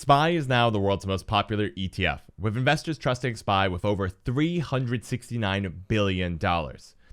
SPY is now the world's most popular ETF, with investors trusting SPY with over $369 billion.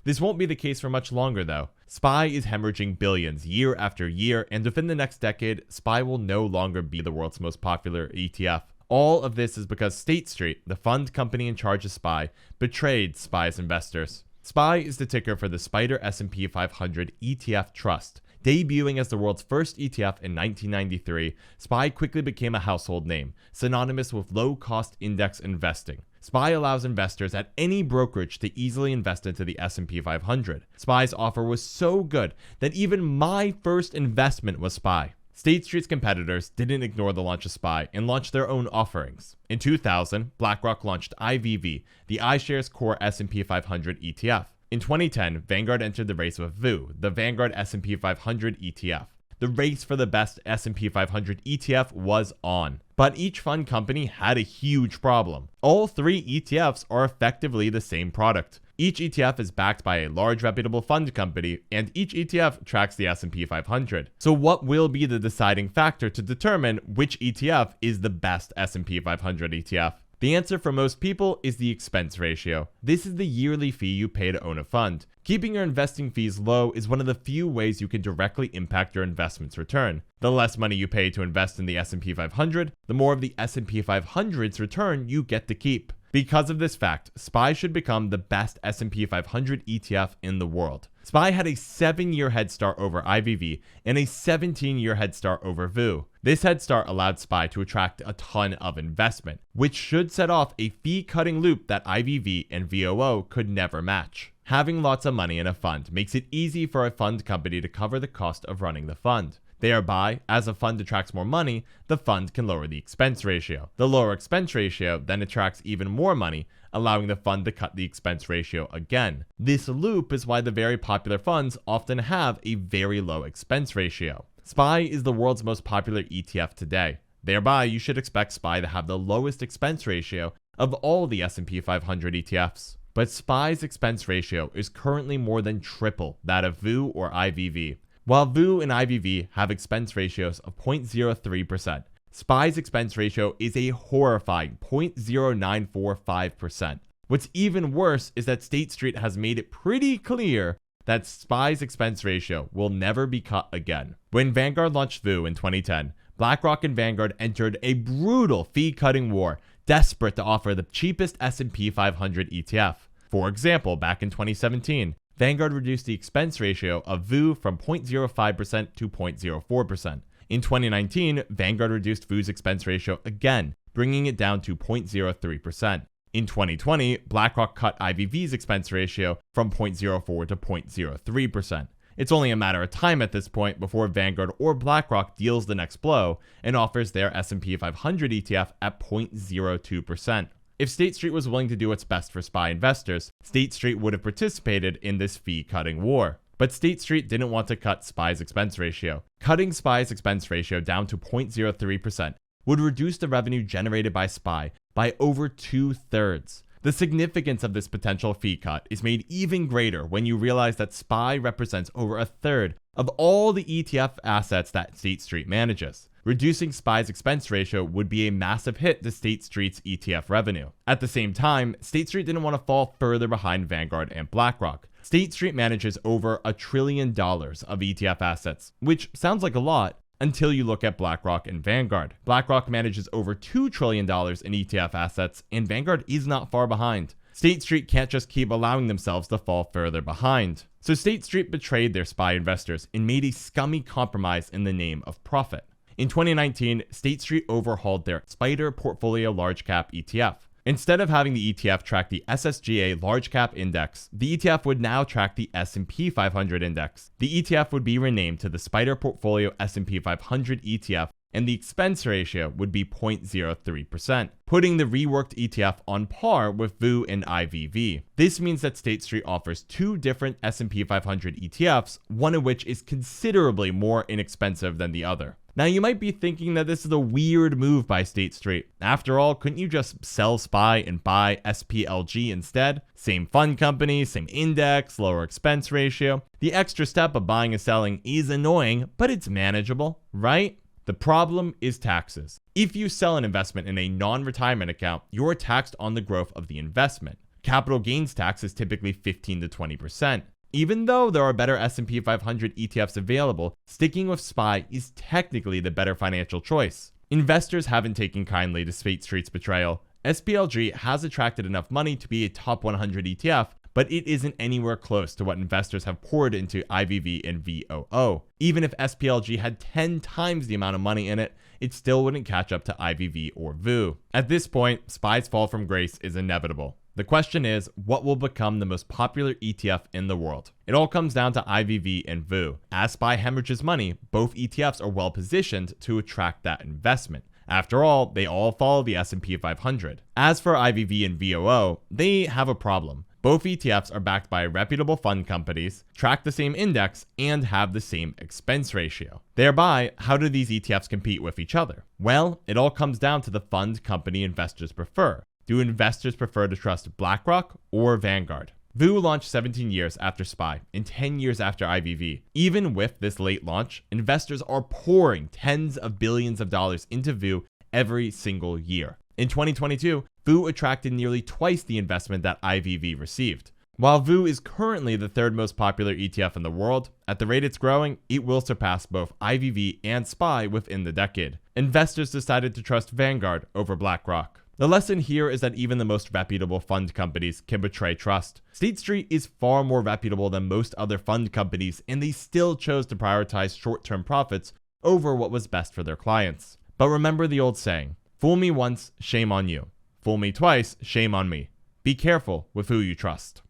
This won't be the case for much longer though. SPY is hemorrhaging billions year after year, and within the next decade, SPY will no longer be the world's most popular ETF. All of this is because State Street, the fund company in charge of SPY, betrayed SPY's investors. SPY is the ticker for the Spider S&P 500 ETF Trust. Debuting as the world's first ETF in 1993, SPY quickly became a household name, synonymous with low-cost index investing. SPY allows investors at any brokerage to easily invest into the S&P 500. SPY's offer was so good that even my first investment was SPY. State Street's competitors didn't ignore the launch of SPY and launched their own offerings. In 2000, BlackRock launched IVV, the iShares Core S&P 500 ETF. In 2010, Vanguard entered the race with VU, the Vanguard S&P 500 ETF. The race for the best S&P 500 ETF was on. But each fund company had a huge problem. All three ETFs are effectively the same product. Each ETF is backed by a large reputable fund company, and each ETF tracks the S&P 500. So what will be the deciding factor to determine which ETF is the best S&P 500 ETF? The answer for most people is the expense ratio. This is the yearly fee you pay to own a fund. Keeping your investing fees low is one of the few ways you can directly impact your investment's return. The less money you pay to invest in the S&P 500, the more of the S&P 500's return you get to keep. Because of this fact, SPY should become the best S&P 500 ETF in the world. SPY had a 7-year head start over IVV and a 17-year head start over VU. This head start allowed SPY to attract a ton of investment, which should set off a fee-cutting loop that IVV and VOO could never match. Having lots of money in a fund makes it easy for a fund company to cover the cost of running the fund. Thereby, as a fund attracts more money, the fund can lower the expense ratio. The lower expense ratio then attracts even more money, allowing the fund to cut the expense ratio again. This loop is why the very popular funds often have a very low expense ratio. SPY is the world's most popular ETF today. Thereby, you should expect SPY to have the lowest expense ratio of all the S&P 500 ETFs. But SPY's expense ratio is currently more than triple that of VU or IVV. While VU and IVV have expense ratios of 0.03%, SPY's expense ratio is a horrifying 0.0945%. What's even worse is that State Street has made it pretty clear that SPY's expense ratio will never be cut again. When Vanguard launched VU in 2010, BlackRock and Vanguard entered a brutal fee-cutting war, desperate to offer the cheapest S&P 500 ETF. For example, back in 2017, Vanguard reduced the expense ratio of VU from 0.05% to 0.04%. In 2019, Vanguard reduced VU's expense ratio again, bringing it down to 0.03%. In 2020, BlackRock cut IVV's expense ratio from 0.04 to 0.03%. It's only a matter of time at this point before Vanguard or BlackRock deals the next blow and offers their S&P 500 ETF at 0.02%. If State Street was willing to do what's best for SPY investors, State Street would have participated in this fee-cutting war. But State Street didn't want to cut SPY's expense ratio. Cutting SPY's expense ratio down to 0.03% would reduce the revenue generated by SPY by over 2/3. The significance of this potential fee cut is made even greater when you realize that SPY represents over 1/3 of all the ETF assets that State Street manages. Reducing SPY's expense ratio would be a massive hit to State Street's ETF revenue. At the same time, State Street didn't want to fall further behind Vanguard and BlackRock. State Street manages over $1 trillion of ETF assets, which sounds like a lot until you look at BlackRock and Vanguard. BlackRock manages over $2 trillion in ETF assets, and Vanguard is not far behind. State Street can't just keep allowing themselves to fall further behind. So State Street betrayed their SPY investors and made a scummy compromise in the name of profit. In 2019, State Street overhauled their Spider Portfolio Large Cap ETF. Instead of having the ETF track the SSGA Large Cap Index, the ETF would now track the S&P 500 Index. The ETF would be renamed to the Spider Portfolio S&P 500 ETF, and the expense ratio would be 0.03%, putting the reworked ETF on par with VU and IVV. This means that State Street offers two different S&P 500 ETFs, one of which is considerably more inexpensive than the other. Now, you might be thinking that this is a weird move by State Street. After all, couldn't you just sell SPY and buy SPLG instead? Same fund company, same index, lower expense ratio. The extra step of buying and selling is annoying, but it's manageable, right? The problem is taxes. If you sell an investment in a non-retirement account, you're taxed on the growth of the investment. Capital gains tax is typically 15 to 20%. Even though there are better S&P 500 ETFs available, sticking with SPY is technically the better financial choice. Investors haven't taken kindly to State Street's betrayal. SPLG has attracted enough money to be a top 100 ETF, but it isn't anywhere close to what investors have poured into IVV and VOO. Even if SPLG had 10 times the amount of money in it, it still wouldn't catch up to IVV or VOO. At this point, SPY's fall from grace is inevitable. The question is, what will become the most popular ETF in the world? It all comes down to IVV and VOO. As SPY hemorrhages money, both ETFs are well positioned to attract that investment. After all, they all follow the S&P 500. As for IVV and VOO, they have a problem. Both ETFs are backed by reputable fund companies, track the same index, and have the same expense ratio. Thereby, how do these ETFs compete with each other? Well, it all comes down to the fund company investors prefer. Do investors prefer to trust BlackRock or Vanguard? VOO launched 17 years after SPY and 10 years after IVV. Even with this late launch, investors are pouring tens of billions of dollars into VOO every single year. In 2022, VOO attracted nearly twice the investment that IVV received. While VOO is currently the third most popular ETF in the world, at the rate it's growing, it will surpass both IVV and SPY within the decade. Investors decided to trust Vanguard over BlackRock. The lesson here is that even the most reputable fund companies can betray trust. State Street is far more reputable than most other fund companies, and they still chose to prioritize short-term profits over what was best for their clients. But remember the old saying, fool me once, shame on you. Fool me twice, shame on me. Be careful with who you trust.